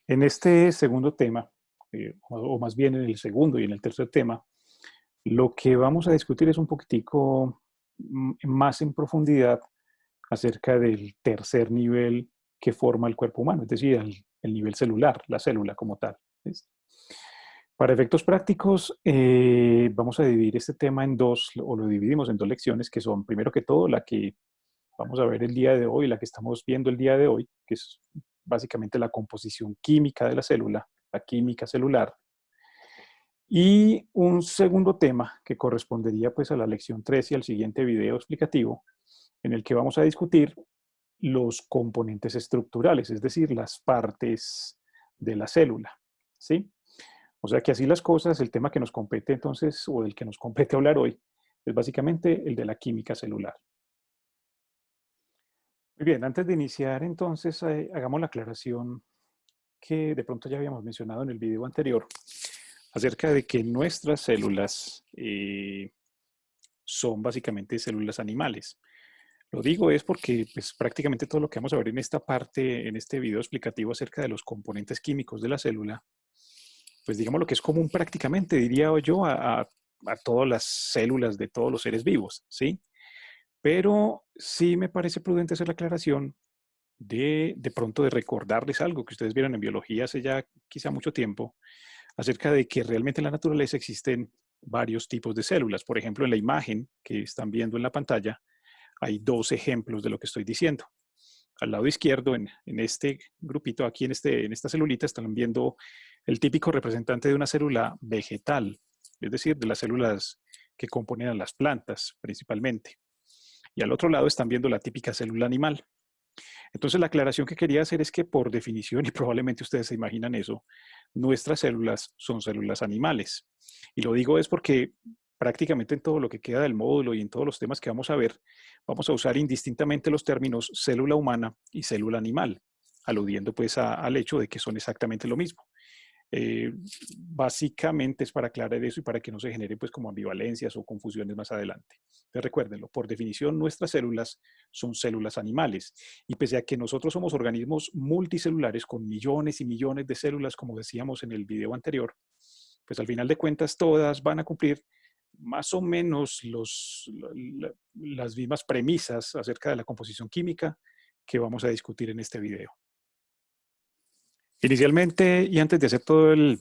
En este segundo tema, o más bien en el segundo y en el tercer tema, lo que vamos a discutir es un poquitico más en profundidad acerca del tercer nivel que forma el cuerpo humano, es decir, el nivel celular, la célula como tal. ¿Listo? Para efectos prácticos, vamos a dividir este tema en dos, o lo dividimos en dos lecciones, que son, primero que todo, la que vamos a ver el día de hoy, la que estamos viendo el día de hoy, que es básicamente la composición química de la célula, la química celular. Y un segundo tema que correspondería pues a la lección 3 y al siguiente video explicativo, en el que vamos a discutir los componentes estructurales, es decir, las partes de la célula, ¿sí? O sea que así las cosas, el tema que nos compete entonces, o del que nos compete hablar hoy, es básicamente el de la química celular. Muy bien, antes de iniciar entonces, hagamos la aclaración que de pronto ya habíamos mencionado en el video anterior, acerca de que nuestras células son básicamente células animales. Lo digo es porque pues, prácticamente todo lo que vamos a ver en esta parte, en este video explicativo acerca de los componentes químicos de la célula, pues digamos lo que es común prácticamente, diría yo, a todas las células de todos los seres vivos, ¿sí? Pero sí me parece prudente hacer la aclaración de pronto de recordarles algo que ustedes vieron en biología hace ya quizá mucho tiempo, acerca de que realmente en la naturaleza existen varios tipos de células. Por ejemplo, en la imagen que están viendo en la pantalla, hay dos ejemplos de lo que estoy diciendo. Al lado izquierdo, en este grupito, aquí en esta celulita, están viendo el típico representante de una célula vegetal, es decir, de las células que componen a las plantas principalmente. Y al otro lado están viendo la típica célula animal. Entonces, la aclaración que quería hacer es que por definición, y probablemente ustedes se imaginan eso, nuestras células son células animales. Y lo digo es porque prácticamente en todo lo que queda del módulo y en todos los temas que vamos a ver, vamos a usar indistintamente los términos célula humana y célula animal, aludiendo pues al hecho de que son exactamente lo mismo. Eh, Básicamente es para aclarar eso y para que no se genere pues como ambivalencias o confusiones más adelante. Entonces recuérdenlo, por definición nuestras células son células animales y pese a que nosotros somos organismos multicelulares con millones y millones de células, como decíamos en el video anterior, pues al final de cuentas todas van a cumplir más o menos las mismas premisas acerca de la composición química que vamos a discutir en este video. Inicialmente, y antes de hacer todo el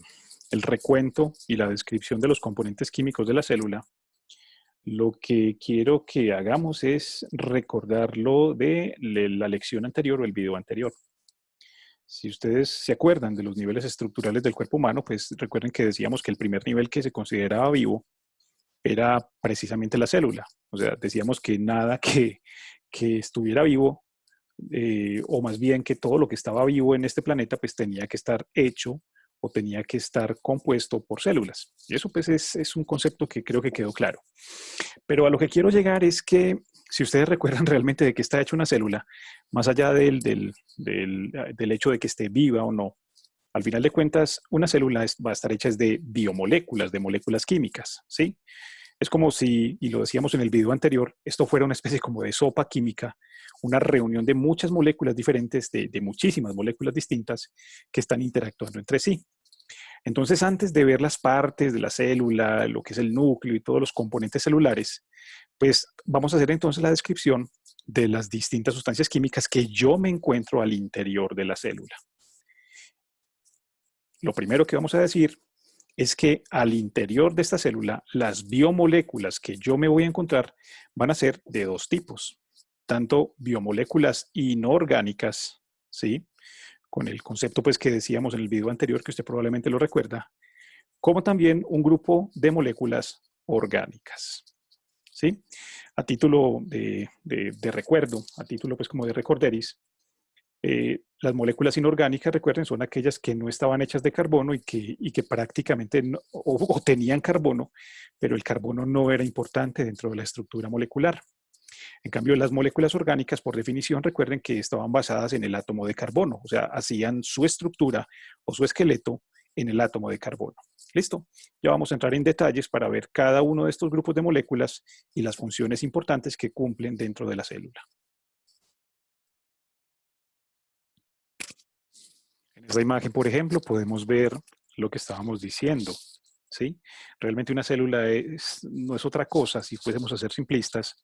recuento y la descripción de los componentes químicos de la célula, lo que quiero que hagamos es recordarlo de la lección anterior o el video anterior. Si ustedes se acuerdan de los niveles estructurales del cuerpo humano, pues recuerden que decíamos que el primer nivel que se consideraba vivo era precisamente la célula. O sea, decíamos que nada que estuviera vivo, o más bien que todo lo que estaba vivo en este planeta, pues tenía que estar hecho o tenía que estar compuesto por células. Y eso pues es un concepto que creo que quedó claro. Pero a lo que quiero llegar es que si ustedes recuerdan realmente de qué está hecha una célula, más allá del hecho de que esté viva o no, al final de cuentas, una célula va a estar hecha de biomoléculas, de moléculas químicas, ¿sí? Es como si, y lo decíamos en el video anterior, esto fuera una especie como de sopa química, una reunión de muchas moléculas diferentes, de muchísimas moléculas distintas que están interactuando entre sí. Entonces, antes de ver las partes de la célula, lo que es el núcleo y todos los componentes celulares, pues vamos a hacer entonces la descripción de las distintas sustancias químicas que yo me encuentro al interior de la célula. Lo primero que vamos a decir es que al interior de esta célula, las biomoléculas que yo me voy a encontrar van a ser de dos tipos, tanto biomoléculas inorgánicas, ¿sí? Con el concepto pues que decíamos en el video anterior, que usted probablemente lo recuerda, como también un grupo de moléculas orgánicas, ¿sí? A título de recuerdo, a título pues como de recorderis, las moléculas inorgánicas, recuerden, son aquellas que no estaban hechas de carbono y que prácticamente no, o tenían carbono, pero el carbono no era importante dentro de la estructura molecular. En cambio, las moléculas orgánicas, por definición, recuerden que estaban basadas en el átomo de carbono, o sea, hacían su estructura o su esqueleto en el átomo de carbono. ¿Listo? Ya vamos a entrar en detalles para ver cada uno de estos grupos de moléculas y las funciones importantes que cumplen dentro de la célula. En esta imagen, por ejemplo, podemos ver lo que estábamos diciendo, ¿sí? Realmente una célula no es otra cosa, si fuésemos a ser simplistas,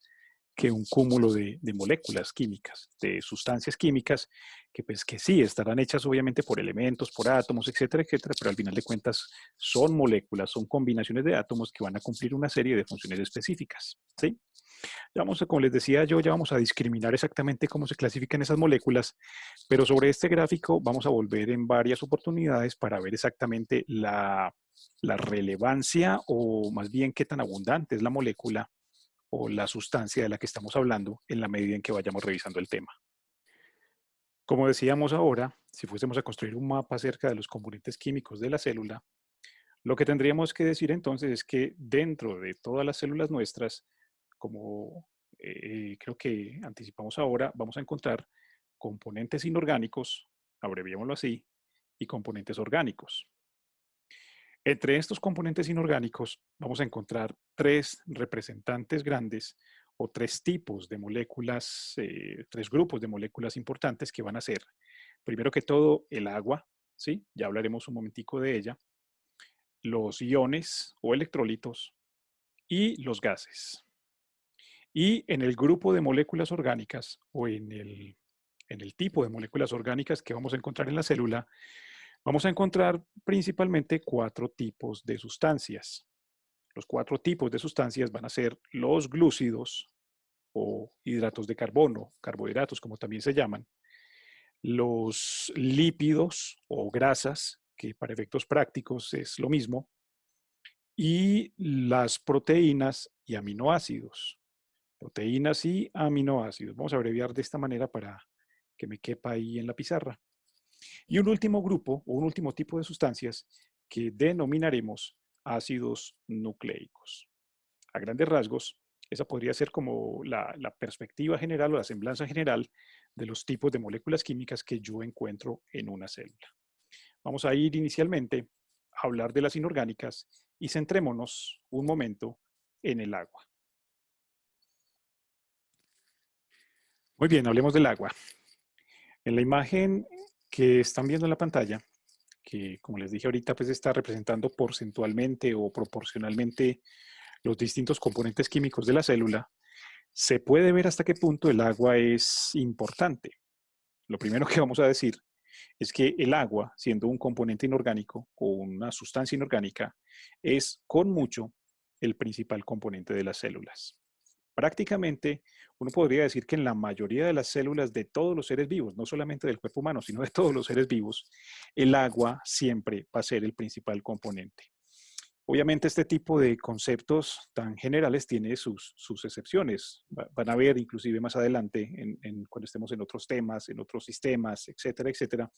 que un cúmulo de moléculas químicas, de sustancias químicas, que pues que sí, estarán hechas obviamente por elementos, por átomos, etcétera, etcétera, pero al final de cuentas son moléculas, son combinaciones de átomos que van a cumplir una serie de funciones específicas, ¿sí? Ya vamos a, como les decía yo, ya vamos a discriminar exactamente cómo se clasifican esas moléculas, pero sobre este gráfico vamos a volver en varias oportunidades para ver exactamente la relevancia o más bien qué tan abundante es la molécula o la sustancia de la que estamos hablando en la medida en que vayamos revisando el tema. Como decíamos ahora, si fuésemos a construir un mapa acerca de los componentes químicos de la célula, lo que tendríamos que decir entonces es que dentro de todas las células nuestras, como creo que anticipamos ahora, vamos a encontrar componentes inorgánicos, abreviémoslo así, y componentes orgánicos. Entre estos componentes inorgánicos vamos a encontrar tres representantes grandes o tres tipos de moléculas, tres grupos de moléculas importantes que van a ser, primero que todo, el agua, ¿sí? Ya hablaremos un momentico de ella, los iones o electrolitos y los gases. Y en el grupo de moléculas orgánicas o en el tipo de moléculas orgánicas que vamos a encontrar en la célula, vamos a encontrar principalmente cuatro tipos de sustancias. Los cuatro tipos de sustancias van a ser los glúcidos o hidratos de carbono, carbohidratos como también se llaman, los lípidos o grasas, que para efectos prácticos es lo mismo, y las proteínas y aminoácidos. Proteínas y aminoácidos. Vamos a abreviar de esta manera para que me quepa ahí en la pizarra. Y un último grupo o un último tipo de sustancias que denominaremos ácidos nucleicos. A grandes rasgos, esa podría ser como la perspectiva general o la semblanza general de los tipos de moléculas químicas que yo encuentro en una célula. Vamos a ir inicialmente a hablar de las inorgánicas y centrémonos un momento en el agua. Muy bien, hablemos del agua. En la imagen que están viendo en la pantalla, que como les dije ahorita, pues está representando porcentualmente o proporcionalmente los distintos componentes químicos de la célula, se puede ver hasta qué punto el agua es importante. Lo primero que vamos a decir es que el agua, siendo un componente inorgánico o una sustancia inorgánica, es con mucho el principal componente de las células. Prácticamente, uno podría decir que en la mayoría de las células de todos los seres vivos, no solamente del cuerpo humano, sino de todos los seres vivos, el agua siempre va a ser el principal componente. Obviamente este tipo de conceptos tan generales tiene sus excepciones. Van a ver inclusive más adelante, cuando estemos en otros temas, en otros sistemas, etcétera, etcétera,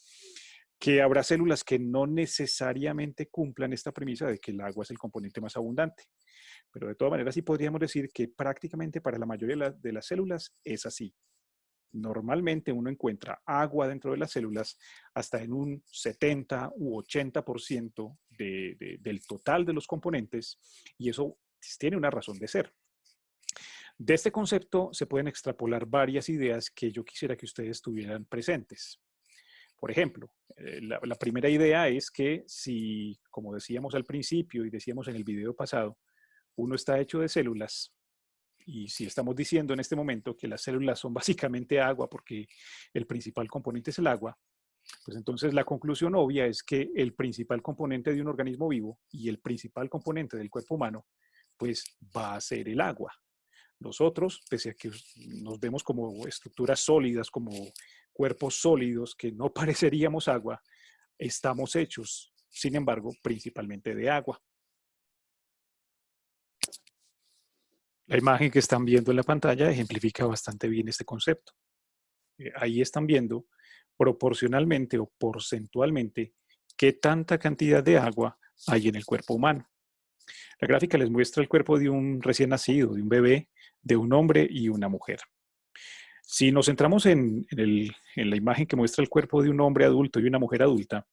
que habrá células que no necesariamente cumplan esta premisa de que el agua es el componente más abundante. Pero de todas maneras sí podríamos decir que prácticamente para la mayoría de las células es así. Normalmente uno encuentra agua dentro de las células hasta en un 70 u 80% del total de los componentes y eso tiene una razón de ser. De este concepto se pueden extrapolar varias ideas que yo quisiera que ustedes tuvieran presentes. Por ejemplo, la primera idea es que si, como decíamos al principio y decíamos en el video pasado, uno está hecho de células, y si estamos diciendo en este momento que las células son básicamente agua porque el principal componente es el agua, pues entonces la conclusión obvia es que el principal componente de un organismo vivo y el principal componente del cuerpo humano, pues va a ser el agua. Nosotros, pese a que nos vemos como estructuras sólidas, como cuerpos sólidos que no pareceríamos agua, estamos hechos, sin embargo, principalmente de agua. La imagen que están viendo en la pantalla ejemplifica bastante bien este concepto. Ahí están viendo proporcionalmente o porcentualmente qué tanta cantidad de agua hay en el cuerpo humano. La gráfica les muestra el cuerpo de un recién nacido, de un bebé, de un hombre y una mujer. Si nos centramos en la imagen que muestra el cuerpo de un hombre adulto y una mujer adulta,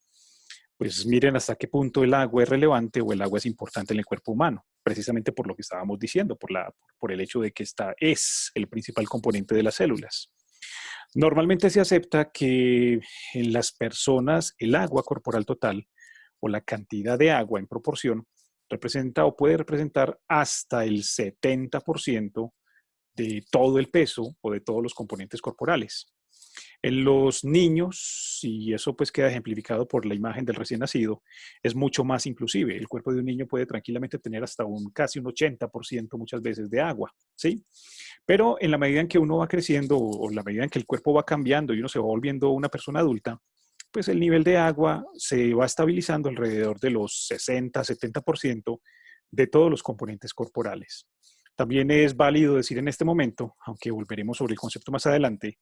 pues miren hasta qué punto el agua es relevante o el agua es importante en el cuerpo humano, precisamente por lo que estábamos diciendo, por el hecho de que esta es el principal componente de las células. Normalmente se acepta que en las personas el agua corporal total o la cantidad de agua en proporción representa o puede representar hasta el 70% de todo el peso o de todos los componentes corporales. En los niños, y eso pues queda ejemplificado por la imagen del recién nacido, es mucho más inclusive. El cuerpo de un niño puede tranquilamente tener hasta casi un 80% muchas veces de agua, ¿sí? Pero en la medida en que uno va creciendo o en la medida en que el cuerpo va cambiando y uno se va volviendo una persona adulta, pues el nivel de agua se va estabilizando alrededor de los 60-70% de todos los componentes corporales. También es válido decir en este momento, aunque volveremos sobre el concepto más adelante,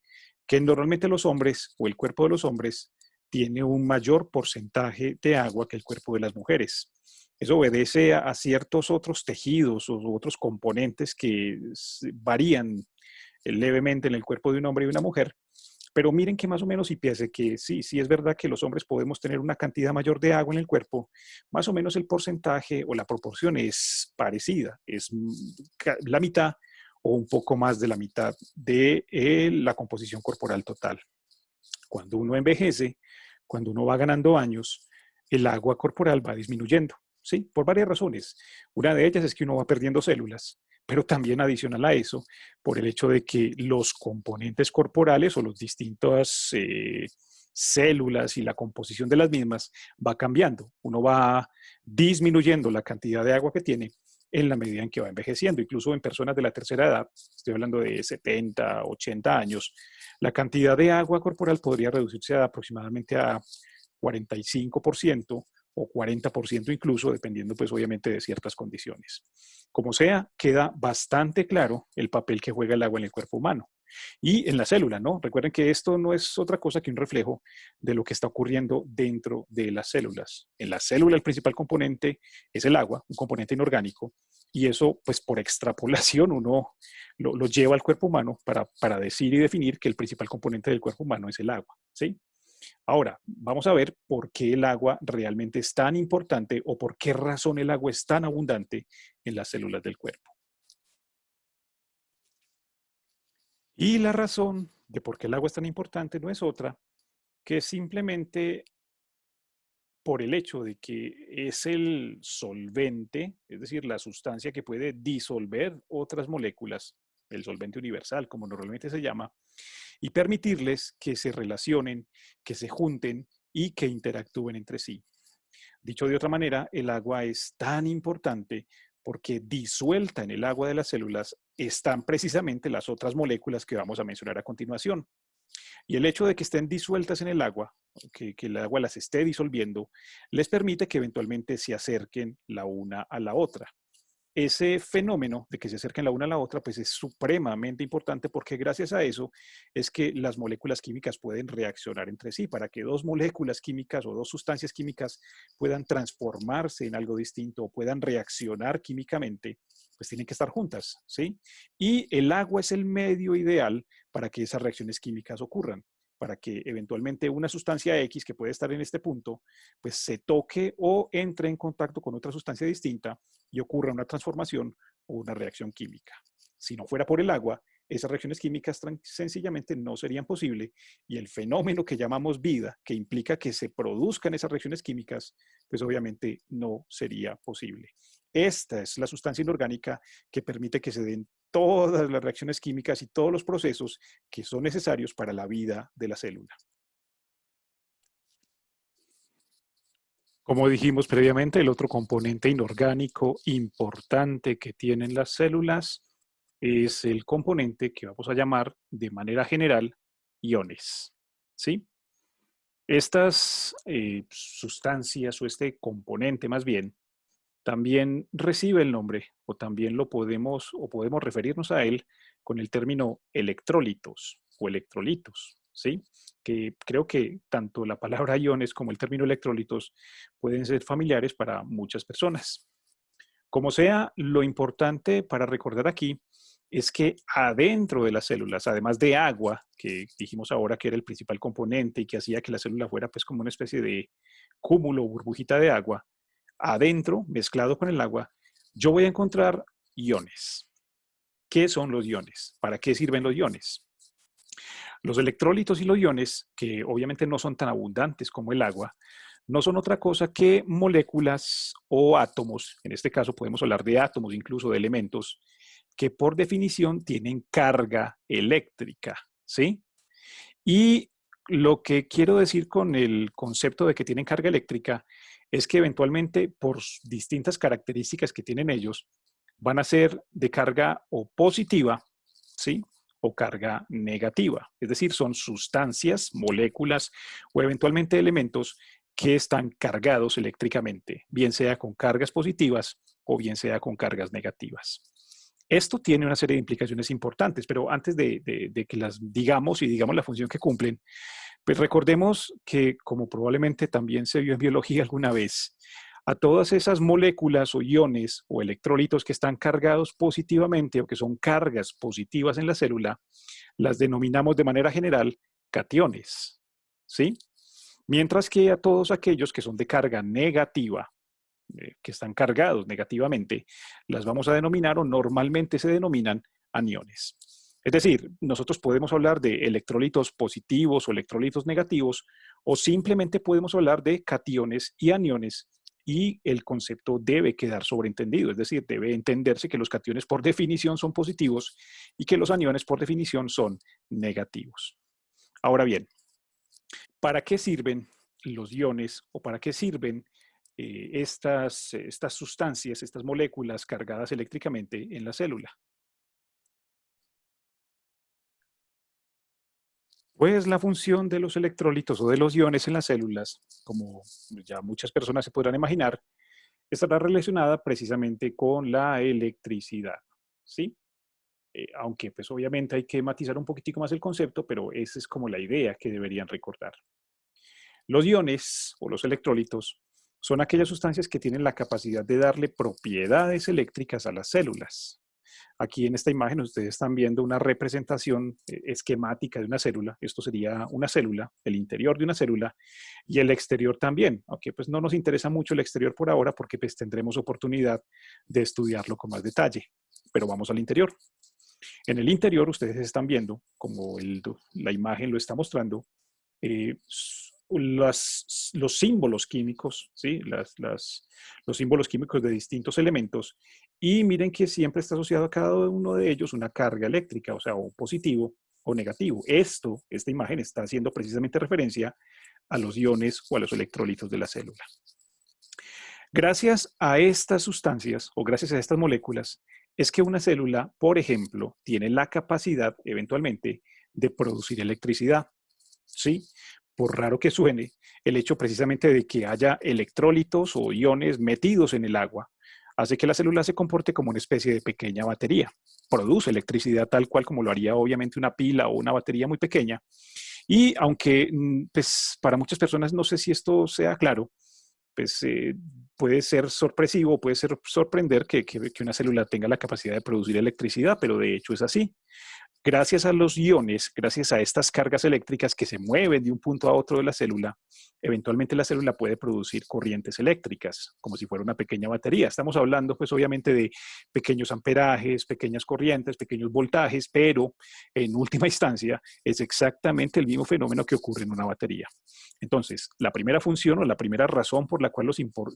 que normalmente los hombres o el cuerpo de los hombres tiene un mayor porcentaje de agua que el cuerpo de las mujeres. Eso obedece a ciertos otros tejidos o otros componentes que varían levemente en el cuerpo de un hombre y una mujer, pero miren que más o menos, y piense que sí, sí es verdad que los hombres podemos tener una cantidad mayor de agua en el cuerpo, más o menos el porcentaje o la proporción es parecida, es la mitad o un poco más de la mitad de la composición corporal total. Cuando uno envejece, cuando uno va ganando años, el agua corporal va disminuyendo, ¿sí? Por varias razones. Una de ellas es que uno va perdiendo células, pero también adicional a eso, por el hecho de que los componentes corporales o las distintas células y la composición de las mismas va cambiando. Uno va disminuyendo la cantidad de agua que tiene en la medida en que va envejeciendo. Incluso en personas de la tercera edad, estoy hablando de 70, 80 años, la cantidad de agua corporal podría reducirse aproximadamente a 45% o 40% incluso, dependiendo pues obviamente de ciertas condiciones. Como sea, queda bastante claro el papel que juega el agua en el cuerpo humano. Y en la célula, ¿no? Recuerden que esto no es otra cosa que un reflejo de lo que está ocurriendo dentro de las células. En la célula el principal componente es el agua, un componente inorgánico, y eso pues por extrapolación uno lo lleva al cuerpo humano para decir y definir que el principal componente del cuerpo humano es el agua, ¿sí? Ahora, vamos a ver por qué el agua realmente es tan importante o por qué razón el agua es tan abundante en las células del cuerpo. Y la razón de por qué el agua es tan importante no es otra que simplemente por el hecho de que es el solvente, es decir, la sustancia que puede disolver otras moléculas, el solvente universal, como normalmente se llama, y permitirles que se relacionen, que se junten y que interactúen entre sí. Dicho de otra manera, el agua es tan importante porque disuelta en el agua de las células están precisamente las otras moléculas que vamos a mencionar a continuación. Y el hecho de que estén disueltas en el agua, que el agua las esté disolviendo, les permite que eventualmente se acerquen la una a la otra. Ese fenómeno de que se acerquen la una a la otra, pues es supremamente importante porque gracias a eso es que las moléculas químicas pueden reaccionar entre sí. Para que dos moléculas químicas o dos sustancias químicas puedan transformarse en algo distinto o puedan reaccionar químicamente, pues tienen que estar juntas, ¿sí? Y el agua es el medio ideal para que esas reacciones químicas ocurran, para que eventualmente una sustancia X que puede estar en este punto, pues se toque o entre en contacto con otra sustancia distinta y ocurra una transformación o una reacción química. Si no fuera por el agua, esas reacciones químicas sencillamente no serían posibles y el fenómeno que llamamos vida, que implica que se produzcan esas reacciones químicas, pues obviamente no sería posible. Esta es la sustancia inorgánica que permite que se den todas las reacciones químicas y todos los procesos que son necesarios para la vida de la célula. Como dijimos previamente, el otro componente inorgánico importante que tienen las células es el componente que vamos a llamar de manera general iones. ¿Sí? Estas sustancias o este componente más bien también recibe el nombre o también lo podemos referirnos a él con el término electrolitos o electrolitos, ¿sí? Que creo que tanto la palabra iones como el término electrolitos pueden ser familiares para muchas personas. Como sea, lo importante para recordar aquí es que adentro de las células, además de agua, que dijimos ahora que era el principal componente y que hacía que la célula fuera pues como una especie de cúmulo o burbujita de agua, adentro, mezclado con el agua, yo voy a encontrar iones. ¿Qué son los iones? ¿Para qué sirven los iones? Los electrolitos y los iones, que obviamente no son tan abundantes como el agua, no son otra cosa que moléculas o átomos, en este caso podemos hablar de átomos, incluso de elementos, que por definición tienen carga eléctrica, ¿sí? Y lo que quiero decir con el concepto de que tienen carga eléctrica es que eventualmente por distintas características que tienen ellos, van a ser de carga o positiva, ¿sí? O carga negativa. Es decir, son sustancias, moléculas o eventualmente elementos que están cargados eléctricamente, bien sea con cargas positivas o bien sea con cargas negativas. Esto tiene una serie de implicaciones importantes, pero antes de que las digamos y digamos la función que cumplen, pues recordemos que, como probablemente también se vio en biología alguna vez, a todas esas moléculas o iones o electrolitos que están cargados positivamente o que son cargas positivas en la célula, las denominamos de manera general cationes, ¿sí? Mientras que a todos aquellos que son de carga negativa, que están cargados negativamente, las vamos a denominar o normalmente se denominan aniones. Es decir, nosotros podemos hablar de electrolitos positivos o electrolitos negativos, o simplemente podemos hablar de cationes y aniones, y el concepto debe quedar sobreentendido, es decir, debe entenderse que los cationes por definición son positivos y que los aniones por definición son negativos. Ahora bien, ¿para qué sirven los iones o para qué sirven estas sustancias, estas moléculas cargadas eléctricamente en la célula? Pues la función de los electrolitos o de los iones en las células, como ya muchas personas se podrán imaginar, estará relacionada precisamente con la electricidad, ¿sí? Aunque pues obviamente hay que matizar un poquitico más el concepto, pero esa es como la idea que deberían recordar. Los iones o los electrolitos son aquellas sustancias que tienen la capacidad de darle propiedades eléctricas a las células. Aquí en esta imagen ustedes están viendo una representación esquemática de una célula. Esto sería una célula, el interior de una célula y el exterior también. Aunque pues no nos interesa mucho el exterior por ahora porque pues tendremos oportunidad de estudiarlo con más detalle. Pero vamos al interior. En el interior ustedes están viendo, como la imagen lo está mostrando, eh, los símbolos químicos, ¿sí? Los símbolos químicos de distintos elementos, y miren que siempre está asociado a cada uno de ellos una carga eléctrica, o sea, o positivo o negativo. Esta imagen está haciendo precisamente referencia a los iones o a los electrolitos de la célula. Gracias a estas sustancias o gracias a estas moléculas es que una célula, por ejemplo, tiene la capacidad eventualmente de producir electricidad. ¿Sí? Por raro que suene, el hecho precisamente de que haya electrolitos o iones metidos en el agua hace que la célula se comporte como una especie de pequeña batería. Produce electricidad tal cual como lo haría obviamente una pila o una batería muy pequeña. Y aunque pues, para muchas personas no sé si esto sea claro, pues puede ser sorpresivo, puede ser sorprender que una célula tenga la capacidad de producir electricidad, pero de hecho es así. Gracias a los iones, gracias a estas cargas eléctricas que se mueven de un punto a otro de la célula, eventualmente la célula puede producir corrientes eléctricas, como si fuera una pequeña batería. Estamos hablando, pues, obviamente de pequeños amperajes, pequeñas corrientes, pequeños voltajes, pero en última instancia es exactamente el mismo fenómeno que ocurre en una batería. Entonces, la primera función o la primera razón por la cual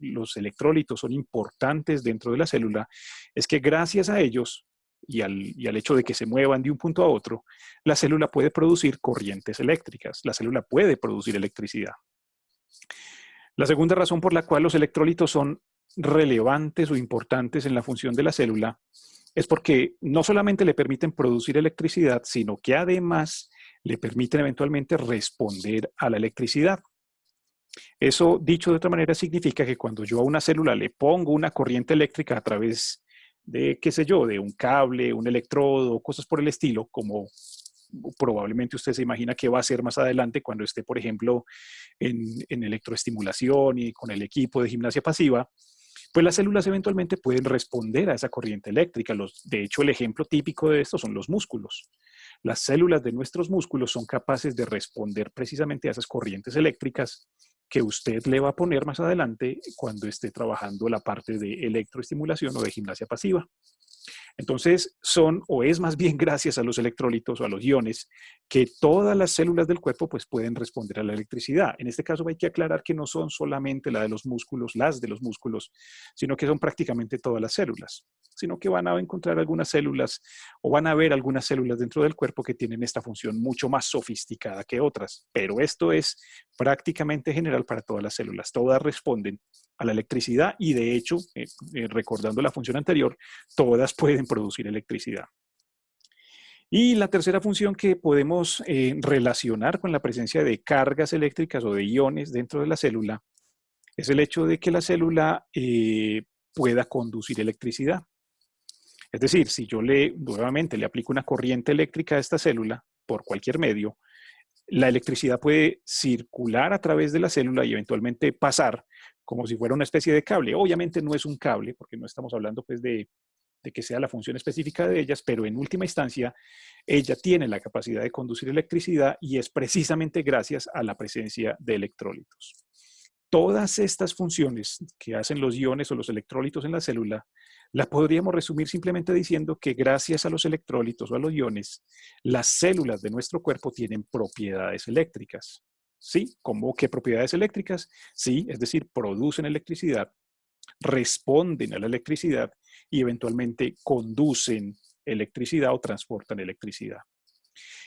los electrolitos son importantes dentro de la célula es que gracias a ellos y al hecho de que se muevan de un punto a otro, la célula puede producir corrientes eléctricas, la célula puede producir electricidad. La segunda razón por la cual los electrolitos son relevantes o importantes en la función de la célula es porque no solamente le permiten producir electricidad, sino que además le permiten eventualmente responder a la electricidad. Eso, dicho de otra manera, significa que cuando yo a una célula le pongo una corriente eléctrica a través de, qué sé yo, de un cable, un electrodo, cosas por el estilo, como probablemente usted se imagina que va a hacer más adelante cuando esté, por ejemplo, en electroestimulación y con el equipo de gimnasia pasiva, pues las células eventualmente pueden responder a esa corriente eléctrica. De hecho, el ejemplo típico de esto son los músculos. Las células de nuestros músculos son capaces de responder precisamente a esas corrientes eléctricas que usted le va a poner más adelante cuando esté trabajando la parte de electroestimulación o de gimnasia pasiva. Entonces, son o es más bien gracias a los electrolitos o a los iones que todas las células del cuerpo pues, pueden responder a la electricidad. En este caso hay que aclarar que no son solamente las de los músculos, sino que son prácticamente todas las células, sino que van a encontrar algunas células o van a ver algunas células dentro del cuerpo que tienen esta función mucho más sofisticada que otras. Pero esto es prácticamente general para todas las células. Todas responden a la electricidad y de hecho, recordando la función anterior, todas pueden producir electricidad. Y la tercera función que podemos relacionar con la presencia de cargas eléctricas o de iones dentro de la célula es el hecho de que la célula pueda conducir electricidad. Es decir, si yo nuevamente le aplico una corriente eléctrica a esta célula por cualquier medio, la electricidad puede circular a través de la célula y eventualmente pasar como si fuera una especie de cable. Obviamente no es un cable, porque no estamos hablando pues de que sea la función específica de ellas, pero en última instancia, ella tiene la capacidad de conducir electricidad y es precisamente gracias a la presencia de electrolitos. Todas estas funciones que hacen los iones o los electrolitos en la célula, las podríamos resumir simplemente diciendo que gracias a los electrolitos o a los iones, las células de nuestro cuerpo tienen propiedades eléctricas. ¿Sí? ¿Cómo qué propiedades eléctricas? Sí, es decir, producen electricidad, responden a la electricidad y eventualmente conducen electricidad o transportan electricidad.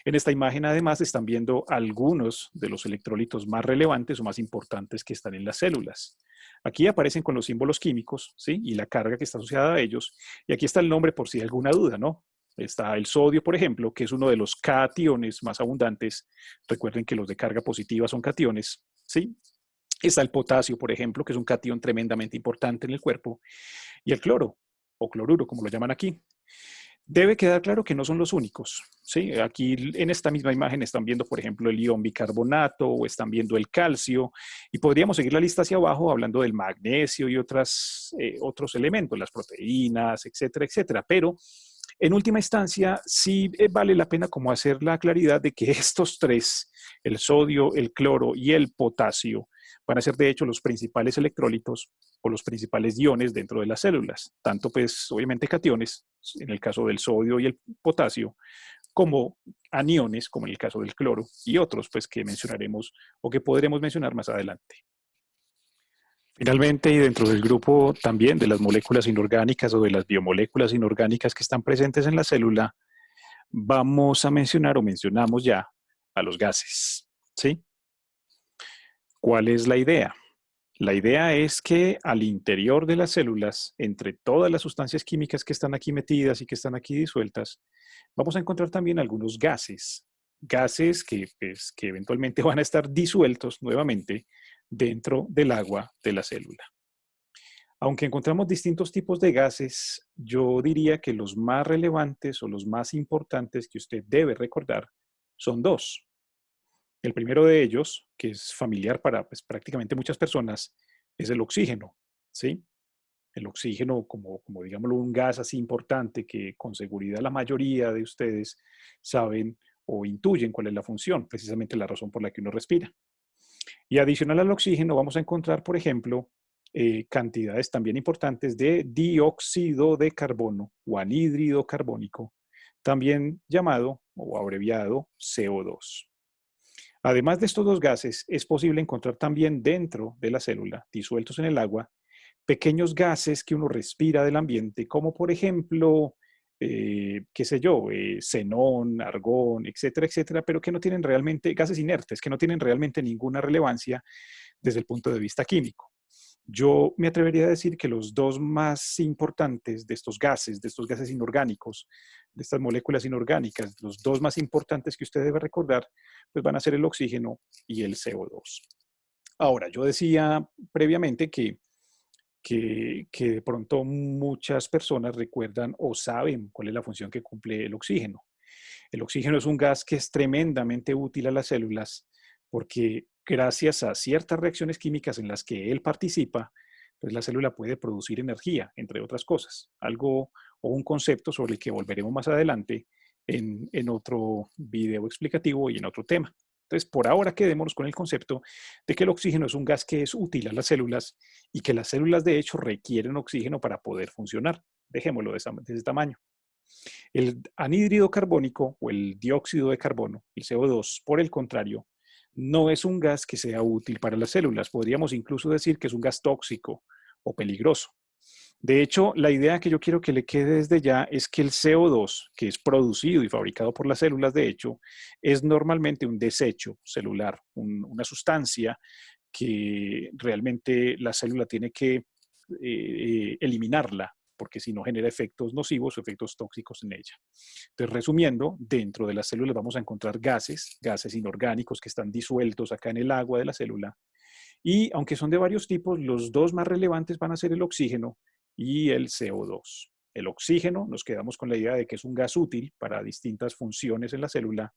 En esta imagen además están viendo algunos de los electrolitos más relevantes o más importantes que están en las células. Aquí aparecen con los símbolos químicos, ¿sí? Y la carga que está asociada a ellos. Y aquí está el nombre por si hay alguna duda, ¿no? Está el sodio, por ejemplo, que es uno de los cationes más abundantes. Recuerden que los de carga positiva son cationes, ¿sí? Está el potasio, por ejemplo, que es un catión tremendamente importante en el cuerpo. Y el cloro, o cloruro, como lo llaman aquí. Debe quedar claro que no son los únicos. ¿Sí? Aquí en esta misma imagen están viendo, por ejemplo, el ion bicarbonato o están viendo el calcio y podríamos seguir la lista hacia abajo hablando del magnesio y otros elementos, las proteínas, etcétera, etcétera. Pero en última instancia, sí vale la pena como hacer la claridad de que estos tres, el sodio, el cloro y el potasio, van a ser de hecho los principales electrólitos o los principales iones dentro de las células. Tanto pues obviamente cationes, en el caso del sodio y el potasio, como aniones, como en el caso del cloro, y otros pues que mencionaremos o que podremos mencionar más adelante. Finalmente, y dentro del grupo también de las moléculas inorgánicas o de las biomoléculas inorgánicas que están presentes en la célula, vamos a mencionar o mencionamos ya a los gases, ¿sí? ¿Cuál es la idea? La idea es que al interior de las células, entre todas las sustancias químicas que están aquí metidas y que están aquí disueltas, vamos a encontrar también algunos gases, gases que eventualmente van a estar disueltos nuevamente dentro del agua de la célula. Aunque encontramos distintos tipos de gases, yo diría que los más relevantes o los más importantes que usted debe recordar son dos. El primero de ellos, que es familiar para pues, prácticamente muchas personas, es el oxígeno, ¿sí? El oxígeno como digámoslo, un gas así importante que con seguridad la mayoría de ustedes saben o intuyen cuál es la función, precisamente la razón por la que uno respira. Y adicional al oxígeno vamos a encontrar, por ejemplo, cantidades también importantes de dióxido de carbono o anhídrido carbónico, también llamado o abreviado CO2. Además de estos dos gases, es posible encontrar también dentro de la célula, disueltos en el agua, pequeños gases que uno respira del ambiente, como por ejemplo, qué sé yo, xenón, argón, etcétera, etcétera, pero que no tienen realmente, gases inertes, que no tienen realmente ninguna relevancia desde el punto de vista químico. Yo me atrevería a decir que los dos más importantes de estos gases inorgánicos, de estas moléculas inorgánicas, los dos más importantes que usted debe recordar, pues van a ser el oxígeno y el CO2. Ahora, yo decía previamente que de pronto muchas personas recuerdan o saben cuál es la función que cumple el oxígeno. El oxígeno es un gas que es tremendamente útil a las células porque gracias a ciertas reacciones químicas en las que él participa, pues la célula puede producir energía, entre otras cosas. Algo o un concepto sobre el que volveremos más adelante en otro video explicativo y en otro tema. Entonces, por ahora quedémonos con el concepto de que el oxígeno es un gas que es útil a las células y que las células de hecho requieren oxígeno para poder funcionar. Dejémoslo de ese tamaño. El anhídrido carbónico o el dióxido de carbono, el CO2, por el contrario, no es un gas que sea útil para las células. Podríamos incluso decir que es un gas tóxico o peligroso. De hecho, la idea que yo quiero que le quede desde ya es que el CO2, que es producido y fabricado por las células, de hecho, es normalmente un desecho celular, una sustancia que realmente la célula tiene que eliminarla, porque si no genera efectos nocivos o efectos tóxicos en ella. Entonces, resumiendo, dentro de las células vamos a encontrar gases inorgánicos que están disueltos acá en el agua de la célula. Y aunque son de varios tipos, los dos más relevantes van a ser el oxígeno y el CO2. El oxígeno, nos quedamos con la idea de que es un gas útil para distintas funciones en la célula,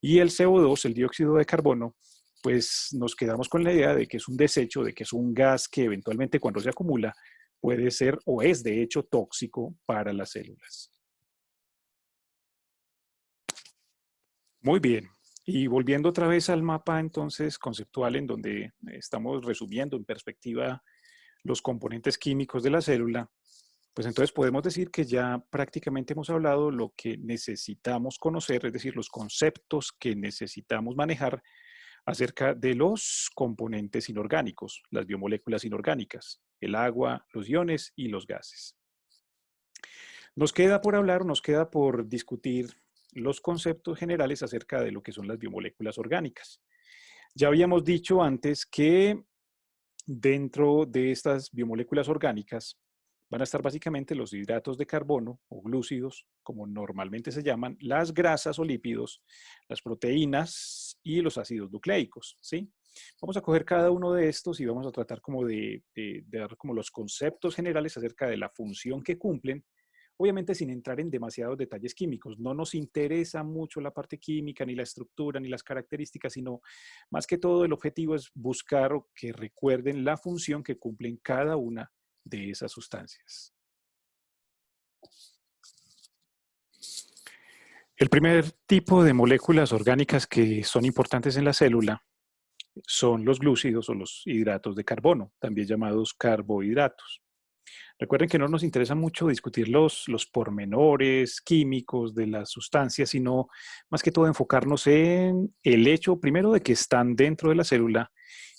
y el CO2, el dióxido de carbono, pues nos quedamos con la idea de que es un desecho, de que es un gas que eventualmente cuando se acumula puede ser o es de hecho tóxico para las células. Muy bien. Y volviendo otra vez al mapa entonces conceptual en donde estamos resumiendo en perspectiva los componentes químicos de la célula, pues entonces podemos decir que ya prácticamente hemos hablado lo que necesitamos conocer, es decir, los conceptos que necesitamos manejar acerca de los componentes inorgánicos, las biomoléculas inorgánicas, el agua, los iones y los gases. Nos queda por hablar, nos queda por discutir los conceptos generales acerca de lo que son las biomoléculas orgánicas. Ya habíamos dicho antes que dentro de estas biomoléculas orgánicas van a estar básicamente los hidratos de carbono o glúcidos, como normalmente se llaman, las grasas o lípidos, las proteínas y los ácidos nucleicos, ¿sí? Vamos a coger cada uno de estos y vamos a tratar como de dar como los conceptos generales acerca de la función que cumplen, obviamente sin entrar en demasiados detalles químicos. No nos interesa mucho la parte química, ni la estructura, ni las características, sino más que todo el objetivo es buscar que recuerden la función que cumplen cada una de esas sustancias. El primer tipo de moléculas orgánicas que son importantes en la célula son los glúcidos o los hidratos de carbono, también llamados carbohidratos. Recuerden que no nos interesa mucho discutir los pormenores químicos de las sustancias, sino más que todo enfocarnos en el hecho, primero, de que están dentro de la célula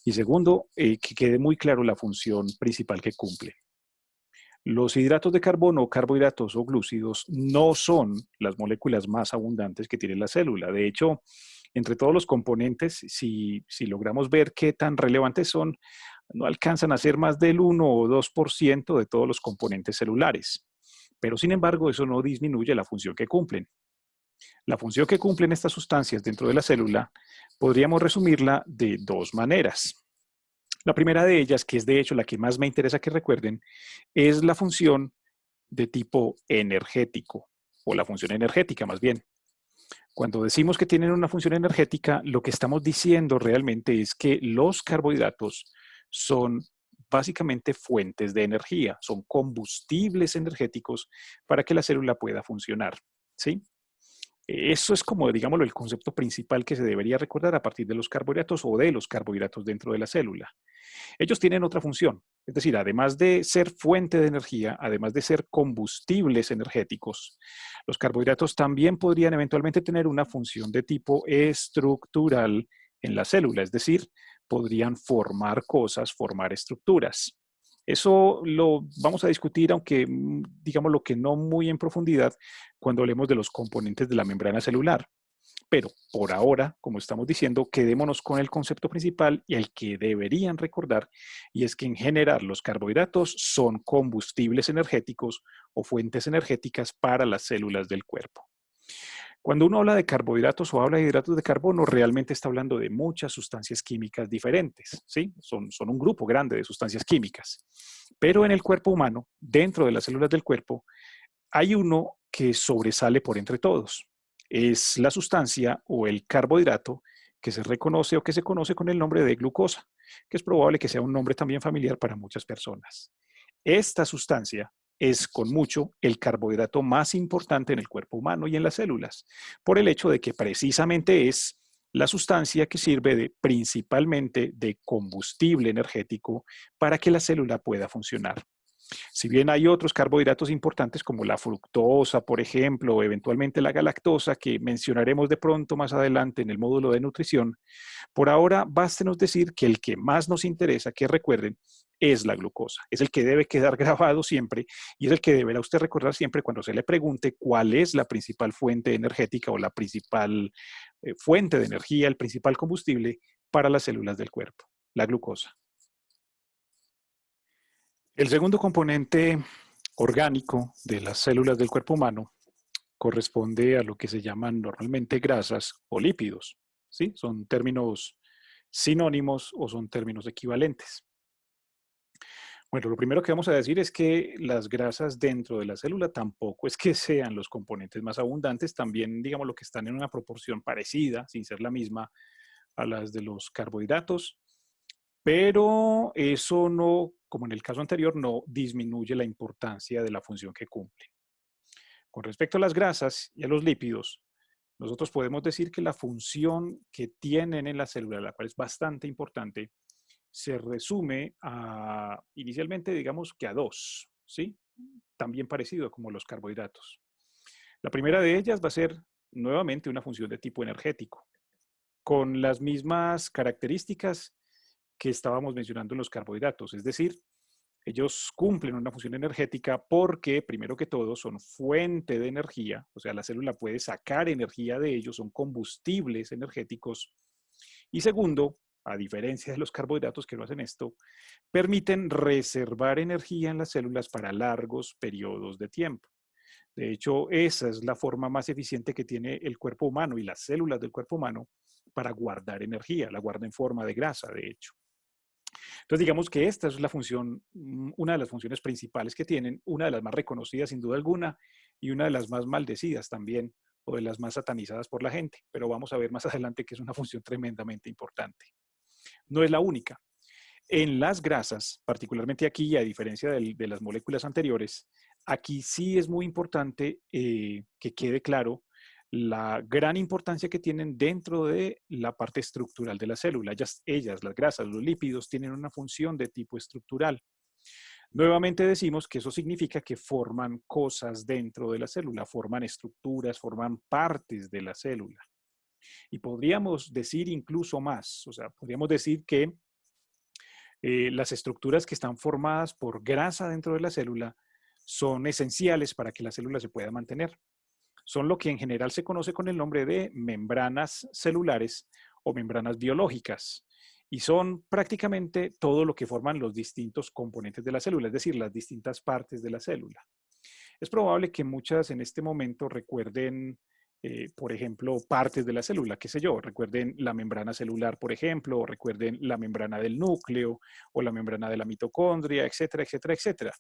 y segundo, que quede muy claro la función principal que cumplen. Los hidratos de carbono, carbohidratos o glúcidos no son las moléculas más abundantes que tiene la célula. De hecho, entre todos los componentes, si logramos ver qué tan relevantes son, no alcanzan a ser más del 1 o 2% de todos los componentes celulares. Pero sin embargo, eso no disminuye la función que cumplen. La función que cumplen estas sustancias dentro de la célula podríamos resumirla de dos maneras. La primera de ellas, que es de hecho la que más me interesa que recuerden, es la función de tipo energético, o la función energética más bien. Cuando decimos que tienen una función energética, lo que estamos diciendo realmente es que los carbohidratos son básicamente fuentes de energía, son combustibles energéticos para que la célula pueda funcionar, ¿sí? Eso es como, digámoslo, el concepto principal que se debería recordar a partir de los carbohidratos o de los carbohidratos dentro de la célula. Ellos tienen otra función, es decir, además de ser fuente de energía, además de ser combustibles energéticos, los carbohidratos también podrían eventualmente tener una función de tipo estructural en la célula, es decir, podrían formar cosas, formar estructuras. Eso lo vamos a discutir, aunque digamos lo que no muy en profundidad, cuando hablemos de los componentes de la membrana celular. Pero por ahora, como estamos diciendo, quedémonos con el concepto principal y el que deberían recordar, y es que en general los carbohidratos son combustibles energéticos o fuentes energéticas para las células del cuerpo. Cuando uno habla de carbohidratos o habla de hidratos de carbono, realmente está hablando de muchas sustancias químicas diferentes, ¿sí? Son un grupo grande de sustancias químicas. Pero en el cuerpo humano, dentro de las células del cuerpo, hay uno que sobresale por entre todos. Es la sustancia o el carbohidrato que se reconoce o que se conoce con el nombre de glucosa, que es probable que sea un nombre también familiar para muchas personas. Esta sustancia es con mucho el carbohidrato más importante en el cuerpo humano y en las células, por el hecho de que precisamente es la sustancia que sirve principalmente de combustible energético para que la célula pueda funcionar. Si bien hay otros carbohidratos importantes como la fructosa, por ejemplo, o eventualmente la galactosa, que mencionaremos de pronto más adelante en el módulo de nutrición, por ahora bástenos decir que el que más nos interesa, que recuerden, es la glucosa. Es el que debe quedar grabado siempre y es el que deberá usted recordar siempre cuando se le pregunte cuál es la principal fuente energética o la principal fuente de energía, el principal combustible para las células del cuerpo, la glucosa. El segundo componente orgánico de las células del cuerpo humano corresponde a lo que se llaman normalmente grasas o lípidos. ¿Sí? Son términos sinónimos o son términos equivalentes. Bueno, lo primero que vamos a decir es que las grasas dentro de la célula tampoco es que sean los componentes más abundantes, también digamos lo que están en una proporción parecida, sin ser la misma, a las de los carbohidratos, pero eso no, como en el caso anterior, no disminuye la importancia de la función que cumplen. Con respecto a las grasas y a los lípidos, nosotros podemos decir que la función que tienen en la célula, la cual es bastante importante, se resume a, inicialmente, digamos que a dos, ¿sí? También parecido como los carbohidratos. La primera de ellas va a ser nuevamente una función de tipo energético, con las mismas características que estábamos mencionando en los carbohidratos, es decir, ellos cumplen una función energética porque, primero que todo, son fuente de energía, o sea, la célula puede sacar energía de ellos, son combustibles energéticos. Y segundo, a diferencia de los carbohidratos que no hacen esto, permiten reservar energía en las células para largos periodos de tiempo. De hecho, esa es la forma más eficiente que tiene el cuerpo humano y las células del cuerpo humano para guardar energía, la guarda en forma de grasa, de hecho. Entonces, digamos que esta es la función, una de las funciones principales que tienen, una de las más reconocidas sin duda alguna y una de las más maldecidas también o de las más satanizadas por la gente, pero vamos a ver más adelante que es una función tremendamente importante. No es la única. En las grasas, particularmente aquí, a diferencia de las moléculas anteriores, aquí sí es muy importante que quede claro la gran importancia que tienen dentro de la parte estructural de la célula. Ellas, las grasas, los lípidos, tienen una función de tipo estructural. Nuevamente decimos que eso significa que forman cosas dentro de la célula, forman estructuras, forman partes de la célula. Y podríamos decir incluso más, o sea, podríamos decir que las estructuras que están formadas por grasa dentro de la célula son esenciales para que la célula se pueda mantener. Son lo que en general se conoce con el nombre de membranas celulares o membranas biológicas. Y son prácticamente todo lo que forman los distintos componentes de la célula, es decir, las distintas partes de la célula. Es probable que muchas en este momento recuerden, por ejemplo, partes de la célula, qué sé yo, recuerden la membrana celular, por ejemplo, o recuerden la membrana del núcleo o la membrana de la mitocondria, etcétera, etcétera, etcétera.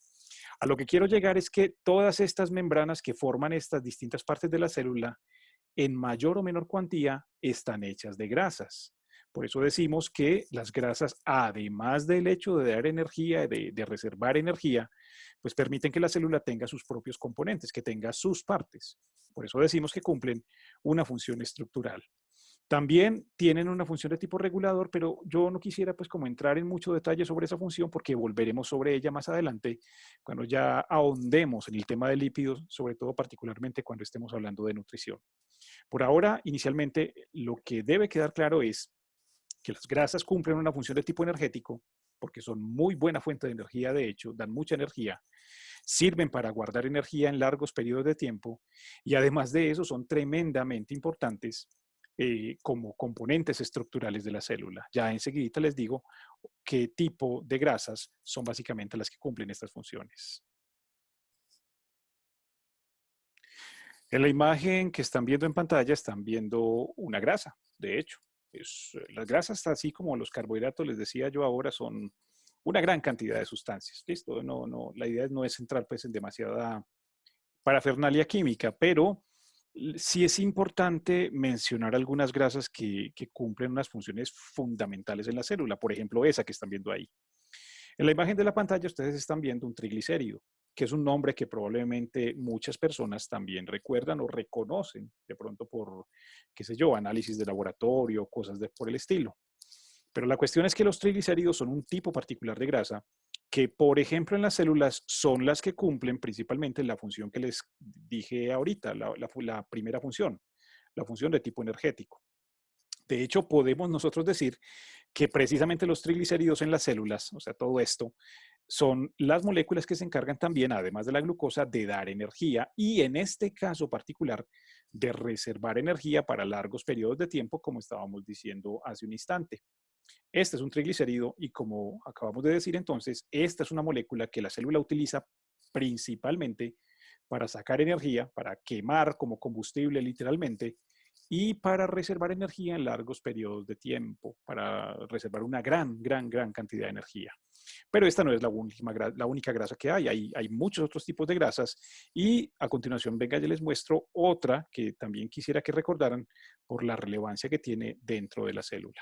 A lo que quiero llegar es que todas estas membranas que forman estas distintas partes de la célula, en mayor o menor cuantía, están hechas de grasas. Por eso decimos que las grasas, además del hecho de dar energía, de reservar energía, pues permiten que la célula tenga sus propios componentes, que tenga sus partes. Por eso decimos que cumplen una función estructural. También tienen una función de tipo regulador, pero yo no quisiera pues como entrar en mucho detalle sobre esa función porque volveremos sobre ella más adelante cuando ya ahondemos en el tema de lípidos, sobre todo particularmente cuando estemos hablando de nutrición. Por ahora, inicialmente, lo que debe quedar claro es que las grasas cumplen una función de tipo energético, porque son muy buena fuente de energía, de hecho, dan mucha energía, sirven para guardar energía en largos periodos de tiempo y además de eso son tremendamente importantes como componentes estructurales de la célula. Ya enseguida les digo qué tipo de grasas son básicamente las que cumplen estas funciones. En la imagen que están viendo en pantalla están viendo una grasa, de hecho. Las grasas, así como los carbohidratos, les decía yo ahora, son una gran cantidad de sustancias. ¿Listo? La idea no es entrar pues, en demasiada parafernalia química, pero sí es importante mencionar algunas grasas que cumplen unas funciones fundamentales en la célula. Por ejemplo, esa que están viendo ahí. En la imagen de la pantalla ustedes están viendo un triglicérido, que es un nombre que probablemente muchas personas también recuerdan o reconocen de pronto por, qué sé yo, análisis de laboratorio, cosas por el estilo. Pero la cuestión es que los triglicéridos son un tipo particular de grasa que, por ejemplo, en las células son las que cumplen principalmente la función que les dije ahorita, la primera función, la función de tipo energético. De hecho, podemos nosotros decir que precisamente los triglicéridos en las células, o sea, todo esto, son las moléculas que se encargan también, además de la glucosa, de dar energía y en este caso particular, de reservar energía para largos periodos de tiempo, como estábamos diciendo hace un instante. Este es un triglicérido y como acabamos de decir entonces, esta es una molécula que la célula utiliza principalmente para sacar energía, para quemar como combustible literalmente y para reservar energía en largos periodos de tiempo, para reservar una gran cantidad de energía. Pero esta no es la única grasa que hay muchos otros tipos de grasas y a continuación, venga, ya les muestro otra que también quisiera que recordaran por la relevancia que tiene dentro de la célula.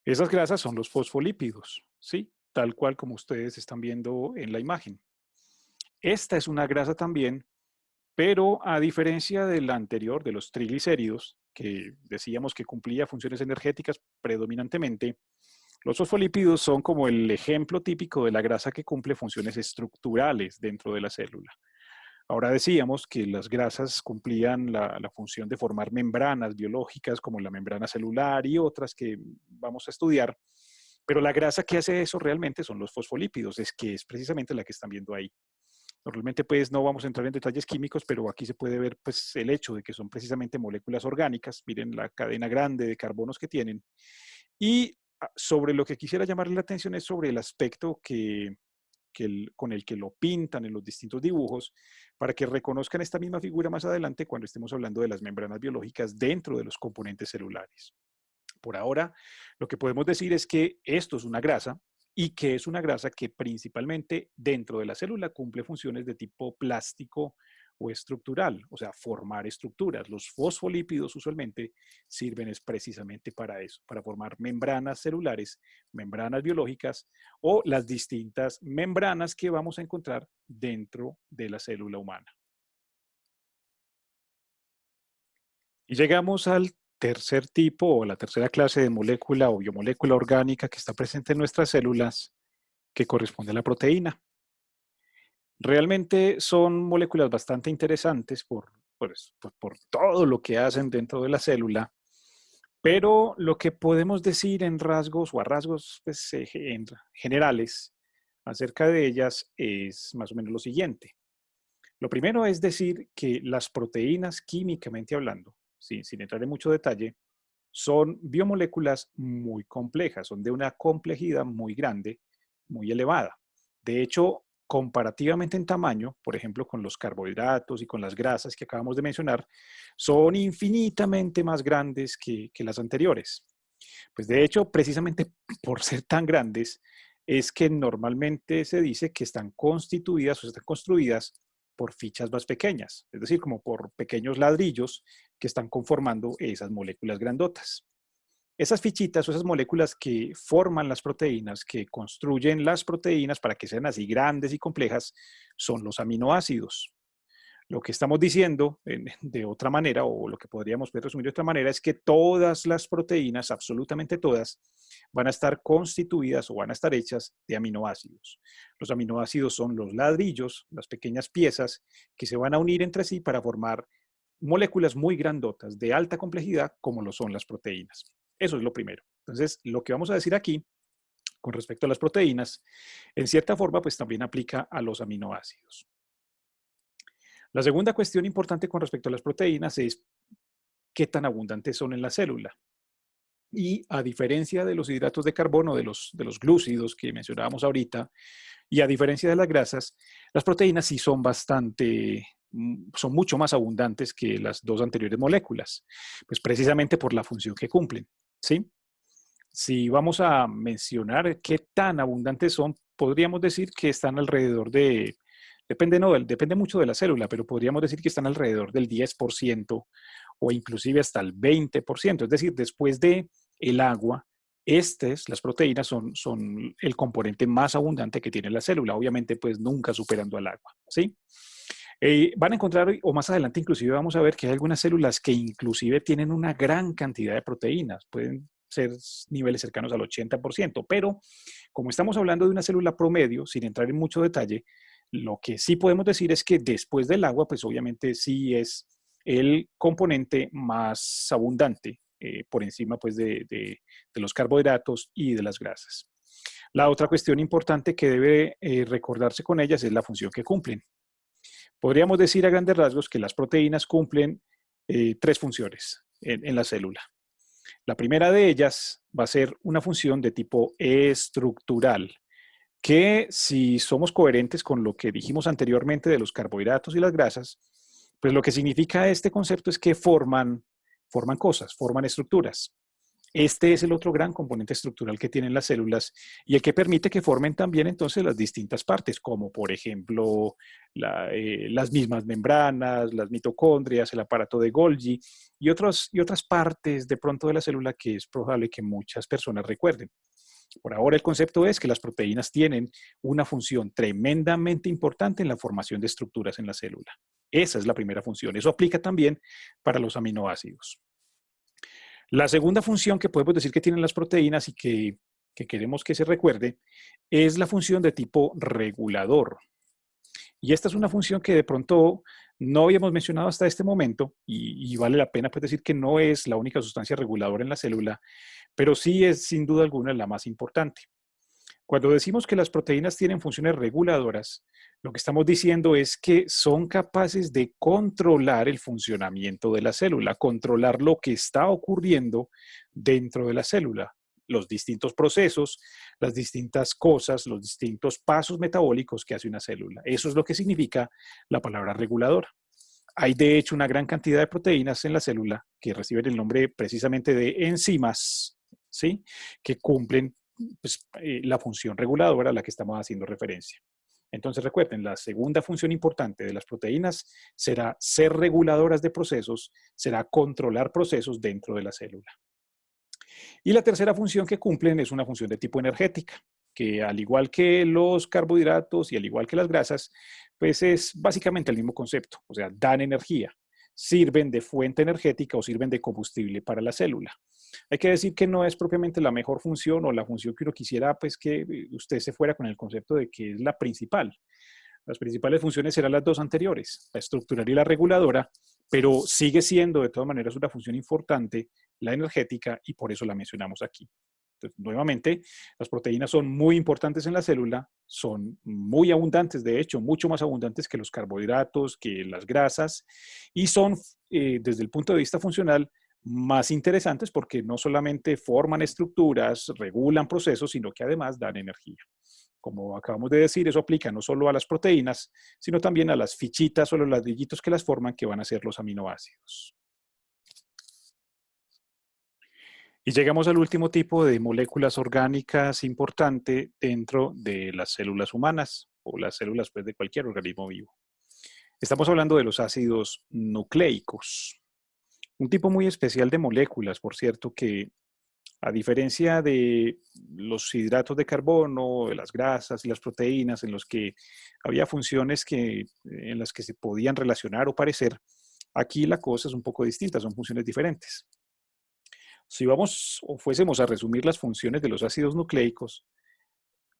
Esas grasas son los fosfolípidos, ¿sí? Tal cual como ustedes están viendo en la imagen. Esta es una grasa también, pero a diferencia de la anterior, de los triglicéridos, que decíamos que cumplía funciones energéticas predominantemente, los fosfolípidos son como el ejemplo típico de la grasa que cumple funciones estructurales dentro de la célula. Ahora decíamos que las grasas cumplían la función de formar membranas biológicas como la membrana celular y otras que vamos a estudiar, pero la grasa que hace eso realmente son los fosfolípidos, es que es precisamente la que están viendo ahí. Normalmente pues no vamos a entrar en detalles químicos, pero aquí se puede ver pues el hecho de que son precisamente moléculas orgánicas, miren la cadena grande de carbonos que tienen. Y sobre lo que quisiera llamarle la atención es sobre el aspecto con el que lo pintan en los distintos dibujos, para que reconozcan esta misma figura más adelante cuando estemos hablando de las membranas biológicas dentro de los componentes celulares. Por ahora, lo que podemos decir es que esto es una grasa y que es una grasa que principalmente dentro de la célula cumple funciones de tipo plástico o estructural, o sea, formar estructuras. Los fosfolípidos usualmente sirven es precisamente para eso, para formar membranas celulares, membranas biológicas o las distintas membranas que vamos a encontrar dentro de la célula humana. Y llegamos al tercer tipo o la tercera clase de molécula o biomolécula orgánica que está presente en nuestras células, que corresponde a la proteína. Realmente son moléculas bastante interesantes por todo lo que hacen dentro de la célula, pero lo que podemos decir en rasgos o a rasgos pues, en generales acerca de ellas es más o menos lo siguiente. Lo primero es decir que las proteínas, químicamente hablando, sin entrar en mucho detalle, son biomoléculas muy complejas, son de una complejidad muy grande, muy elevada. De hecho, comparativamente en tamaño, por ejemplo, con los carbohidratos y con las grasas que acabamos de mencionar, son infinitamente más grandes que las anteriores. Pues de hecho, precisamente por ser tan grandes, es que normalmente se dice que están constituidas o están construidas por fichas más pequeñas, es decir, como por pequeños ladrillos que están conformando esas moléculas grandotas. Esas fichitas o esas moléculas que forman las proteínas, que construyen las proteínas para que sean así grandes y complejas, son los aminoácidos. Lo que estamos diciendo de otra manera, o lo que podríamos resumir de otra manera, es que todas las proteínas, absolutamente todas, van a estar constituidas o van a estar hechas de aminoácidos. Los aminoácidos son los ladrillos, las pequeñas piezas que se van a unir entre sí para formar moléculas muy grandotas, de alta complejidad, como lo son las proteínas. Eso es lo primero. Entonces, lo que vamos a decir aquí con respecto a las proteínas, en cierta forma, pues también aplica a los aminoácidos. La segunda cuestión importante con respecto a las proteínas es qué tan abundantes son en la célula. Y a diferencia de los hidratos de carbono, de los glúcidos que mencionábamos ahorita, y a diferencia de las grasas, las proteínas sí son son mucho más abundantes que las dos anteriores moléculas, pues precisamente por la función que cumplen, ¿sí? Si vamos a mencionar qué tan abundantes son, podríamos decir que están alrededor de, depende, no, depende mucho de la célula, pero podríamos decir que están alrededor del 10% o inclusive hasta el 20%. Es decir, después de el agua, las proteínas son el componente más abundante que tiene la célula, obviamente pues nunca superando al agua, ¿sí? Van a encontrar, o más adelante inclusive vamos a ver que hay algunas células que inclusive tienen una gran cantidad de proteínas, pueden ser niveles cercanos al 80%, pero como estamos hablando de una célula promedio, sin entrar en mucho detalle, lo que sí podemos decir es que después del agua, pues obviamente sí es el componente más abundante por encima pues, de los carbohidratos y de las grasas. La otra cuestión importante que debe recordarse con ellas es la función que cumplen. Podríamos decir a grandes rasgos que las proteínas cumplen tres funciones en la célula. La primera de ellas va a ser una función de tipo estructural, que si somos coherentes con lo que dijimos anteriormente de los carbohidratos y las grasas, pues lo que significa este concepto es que forman cosas, forman estructuras. Este es el otro gran componente estructural que tienen las células y el que permite que formen también entonces las distintas partes, como por ejemplo las mismas membranas, las mitocondrias, el aparato de Golgi y otras partes de pronto de la célula que es probable que muchas personas recuerden. Por ahora el concepto es que las proteínas tienen una función tremendamente importante en la formación de estructuras en la célula. Esa es la primera función. Eso aplica también para los aminoácidos. La segunda función que podemos decir que tienen las proteínas y que queremos que se recuerde es la función de tipo regulador. Y esta es una función que de pronto no habíamos mencionado hasta este momento y vale la pena pues, decir que no es la única sustancia reguladora en la célula, pero sí es sin duda alguna la más importante. Cuando decimos que las proteínas tienen funciones reguladoras, lo que estamos diciendo es que son capaces de controlar el funcionamiento de la célula, controlar lo que está ocurriendo dentro de la célula, los distintos procesos, las distintas cosas, los distintos pasos metabólicos que hace una célula. Eso es lo que significa la palabra reguladora. Hay de hecho una gran cantidad de proteínas en la célula que reciben el nombre precisamente de enzimas, ¿sí? Que cumplen pues, la función reguladora a la que estamos haciendo referencia. Entonces recuerden, la segunda función importante de las proteínas será ser reguladoras de procesos, será controlar procesos dentro de la célula. Y la tercera función que cumplen es una función de tipo energética, que al igual que los carbohidratos y al igual que las grasas, pues es básicamente el mismo concepto, o sea, dan energía, sirven de fuente energética o sirven de combustible para la célula. Hay que decir que no es propiamente la mejor función o la función que uno quisiera, pues que usted se fuera con el concepto de que es la principal. Las principales funciones serán las dos anteriores, la estructural y la reguladora, pero sigue siendo de todas maneras una función importante, la energética, y por eso la mencionamos aquí. Entonces, nuevamente, las proteínas son muy importantes en la célula, son muy abundantes, de hecho, mucho más abundantes que los carbohidratos, que las grasas, y son, desde el punto de vista funcional, más interesantes porque no solamente forman estructuras, regulan procesos, sino que además dan energía. Como acabamos de decir, eso aplica no solo a las proteínas, sino también a las fichitas o los ladrillitos que las forman, que van a ser los aminoácidos. Y llegamos al último tipo de moléculas orgánicas importante dentro de las células humanas o las células pues, de cualquier organismo vivo. Estamos hablando de los ácidos nucleicos, un tipo muy especial de moléculas, por cierto, que a diferencia de los hidratos de carbono, de las grasas y las proteínas, en los que había funciones en las que se podían relacionar o parecer, aquí la cosa es un poco distinta, son funciones diferentes. Si vamos o fuésemos a resumir las funciones de los ácidos nucleicos,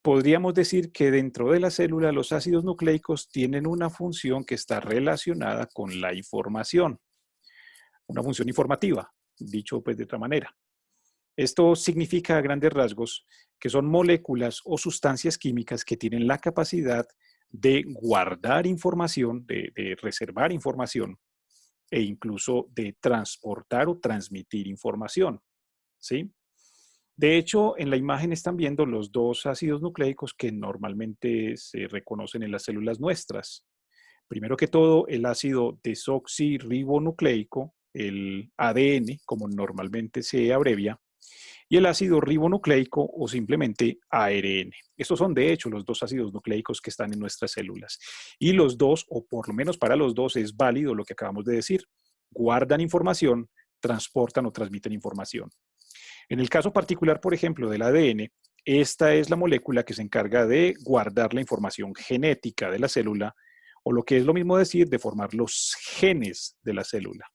podríamos decir que dentro de la célula los ácidos nucleicos tienen una función que está relacionada con la información, una función informativa, dicho pues de otra manera. Esto significa a grandes rasgos que son moléculas o sustancias químicas que tienen la capacidad de guardar información, de reservar información e incluso de transportar o transmitir información, ¿sí? De hecho, en la imagen están viendo los dos ácidos nucleicos que normalmente se reconocen en las células nuestras. Primero que todo, el ácido desoxirribonucleico, el ADN, como normalmente se abrevia, y el ácido ribonucleico o simplemente ARN. Estos son de hecho los dos ácidos nucleicos que están en nuestras células. Y los dos, o por lo menos para los dos, es válido lo que acabamos de decir. Guardan información, transportan o transmiten información. En el caso particular, por ejemplo, del ADN, esta es la molécula que se encarga de guardar la información genética de la célula, o lo que es lo mismo decir, de formar los genes de la célula.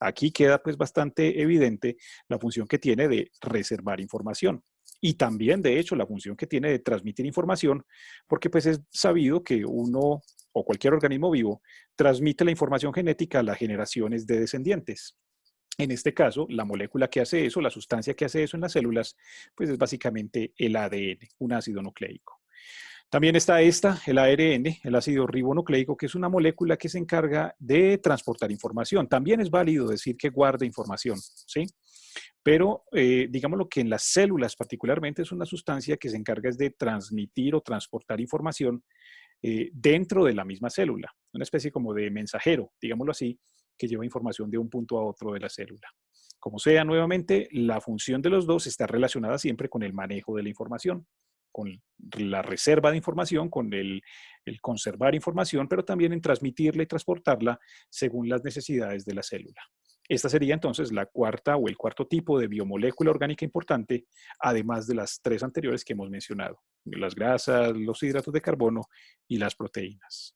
Aquí queda pues bastante evidente la función que tiene de reservar información y también de hecho la función que tiene de transmitir información, porque pues es sabido que uno o cualquier organismo vivo transmite la información genética a las generaciones de descendientes. En este caso, la molécula que hace eso, la sustancia que hace eso en las células, pues es básicamente el ADN, un ácido nucleico. También está el ARN, el ácido ribonucleico, que es una molécula que se encarga de transportar información. También es válido decir que guarda información, ¿sí? Pero digamos lo que en las células particularmente es una sustancia que se encarga es de transmitir o transportar información dentro de la misma célula, una especie como de mensajero, digámoslo así, que lleva información de un punto a otro de la célula. Como sea, nuevamente, la función de los dos está relacionada siempre con el manejo de la información, con la reserva de información, con el conservar información, pero también en transmitirla y transportarla según las necesidades de la célula. Esta sería entonces la cuarta o el cuarto tipo de biomolécula orgánica importante, además de las tres anteriores que hemos mencionado, las grasas, los hidratos de carbono y las proteínas.